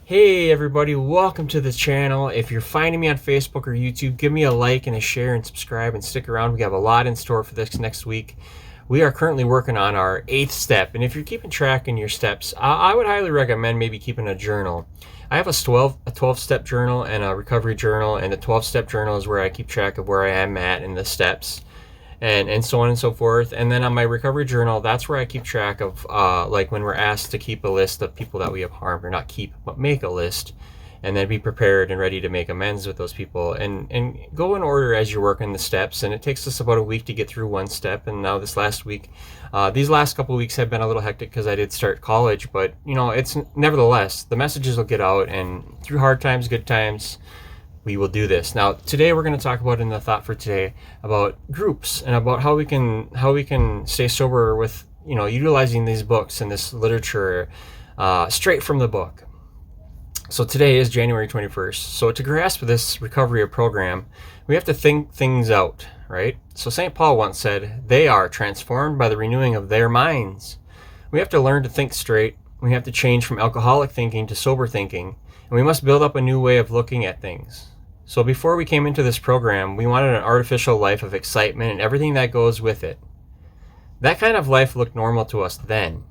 Hey everybody, welcome to the channel. If you're finding me on Facebook or YouTube, give me a like and a share and subscribe and stick around. We have a lot in store for this next week. We are currently working on our 8th step, and if you're keeping track in your steps, I would highly recommend maybe keeping a journal. I have a 12-step journal and a recovery journal, and the 12-step journal is where I keep track of where I am at in the steps. And so on and so forth. And then on my recovery journal, that's where I keep track of like when we're asked to keep a list of people that we have harmed, or not keep, but make a list, and then be prepared and ready to make amends with those people, and go in order as you're working the steps. And it takes us about a week to get through one step. And now this last week, these last couple of weeks have been a little hectic because I did start college, but it's nevertheless, the messages will get out, and through hard times, good times, we will do this. Now, today we're going to talk about, in the thought for today, about groups and about how we can stay sober with utilizing these books and this literature straight from the book. So today is January 21st. So to grasp this recovery program, we have to think things out, right? So St. Paul once said, "They are transformed by the renewing of their minds." We have to learn to think straight. We have to change from alcoholic thinking to sober thinking, and we must build up a new way of looking at things. So before we came into this program, we wanted an artificial life of excitement and everything that goes with it. That kind of life looked normal to us then.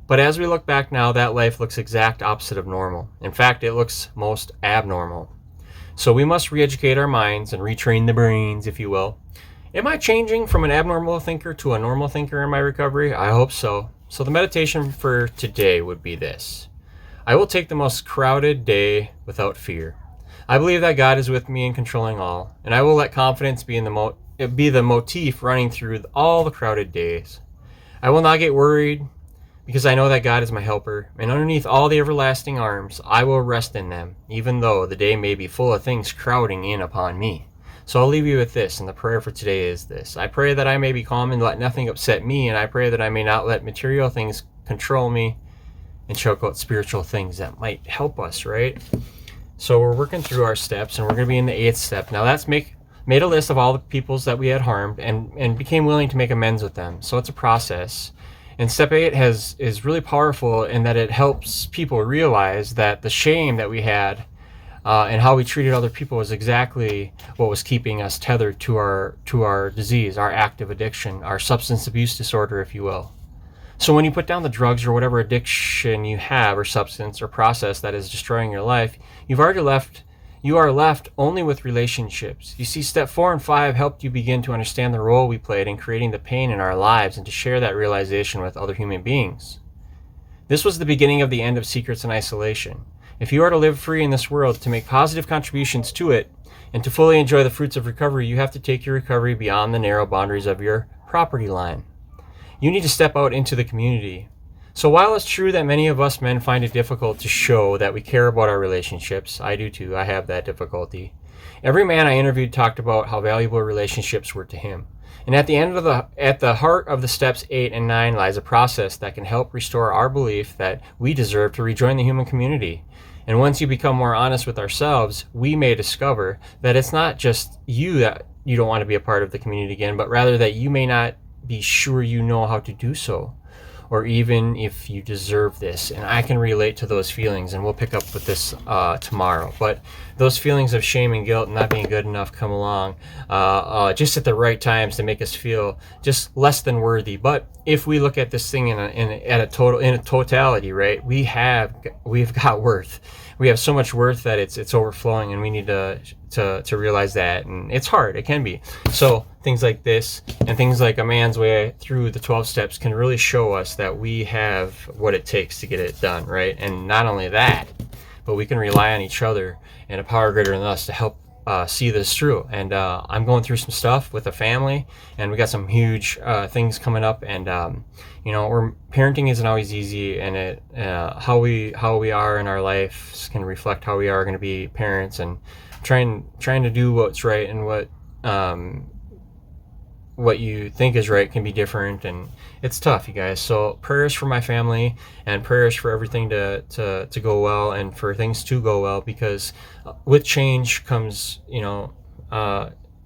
But as we look back now, that life looks exact opposite of normal. In fact, it looks most abnormal. So we must re-educate our minds and retrain the brains, if you will. Am I changing from an abnormal thinker to a normal thinker in my recovery? I hope so. So the meditation for today would be this: I will take the most crowded day without fear. I believe that God is with me and controlling all, and I will let confidence be the motif running through all the crowded days. I will not get worried, because I know that God is my helper, and underneath all the everlasting arms, I will rest in them, even though the day may be full of things crowding in upon me. So I'll leave you with this, and the prayer for today is this: I pray that I may be calm and let nothing upset me, and I pray that I may not let material things control me and choke out spiritual things that might help us, right? So we're working through our steps, and we're going to be in the 8th step. Now that's made a list of all the peoples that we had harmed, and became willing to make amends with them. So it's a process. And step 8 is really powerful in that it helps people realize that the shame that we had and how we treated other people was exactly what was keeping us tethered to our disease, our active addiction, our substance abuse disorder, if you will. So when you put down the drugs or whatever addiction you have, or substance or process that is destroying your life, you are left only with relationships. You see, step 4 and 5 helped you begin to understand the role we played in creating the pain in our lives, and to share that realization with other human beings. This was the beginning of the end of secrets and isolation. If you are to live free in this world, to make positive contributions to it, and to fully enjoy the fruits of recovery, you have to take your recovery beyond the narrow boundaries of your property line. You need to step out into the community. So while it's true that many of us men find it difficult to show that we care about our relationships, I do too, I have that difficulty. Every man I interviewed talked about how valuable relationships were to him. And at the heart of the steps 8 and 9 lies a process that can help restore our belief that we deserve to rejoin the human community. And once you become more honest with ourselves, we may discover that it's not just you that you don't want to be a part of the community again, but rather that you may not be sure you know how to do so, or even if you deserve this. And I can relate to those feelings, and we'll pick up with this tomorrow. But those feelings of shame and guilt and not being good enough come along just at the right times to make us feel just less than worthy. But if we look at this thing in a totality, right, we've got worth. We have so much worth that it's overflowing, and we need to realize that. And it's hard, it can be. So things like this and things like a man's way through the 12 steps can really show us that we have what it takes to get it done, right? And not only that, but we can rely on each other and a power greater than us to help see this through. And I'm going through some stuff with a family, and we got some huge things coming up, and parenting isn't always easy, and how we are in our life can reflect how we are going to be parents, and trying to do what's right, and what you think is right can be different, and it's tough, you guys. So prayers for my family, and prayers for everything to go well, and for things to go well, because with change comes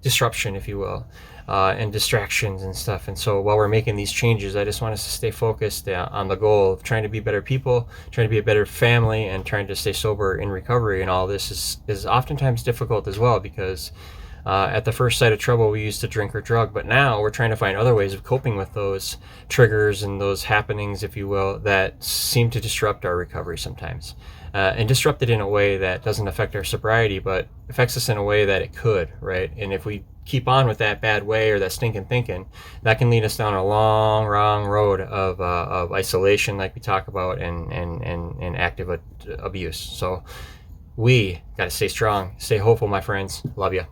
disruption, if you will. and distractions and stuff. And so while we're making these changes, I just want us to stay focused on the goal of trying to be better people, trying to be a better family, and trying to stay sober in recovery. And all this is oftentimes difficult as well, because at the first sight of trouble, we used to drink or drug, but now we're trying to find other ways of coping with those triggers and those happenings, if you will, that seem to disrupt our recovery sometimes. And disrupt it in a way that doesn't affect our sobriety, but affects us in a way that it could, right? And if we keep on with that bad way or that stinking thinking, that can lead us down a long, wrong road of isolation, like we talk about, and active abuse. So we got to stay strong, stay hopeful, my friends. Love you.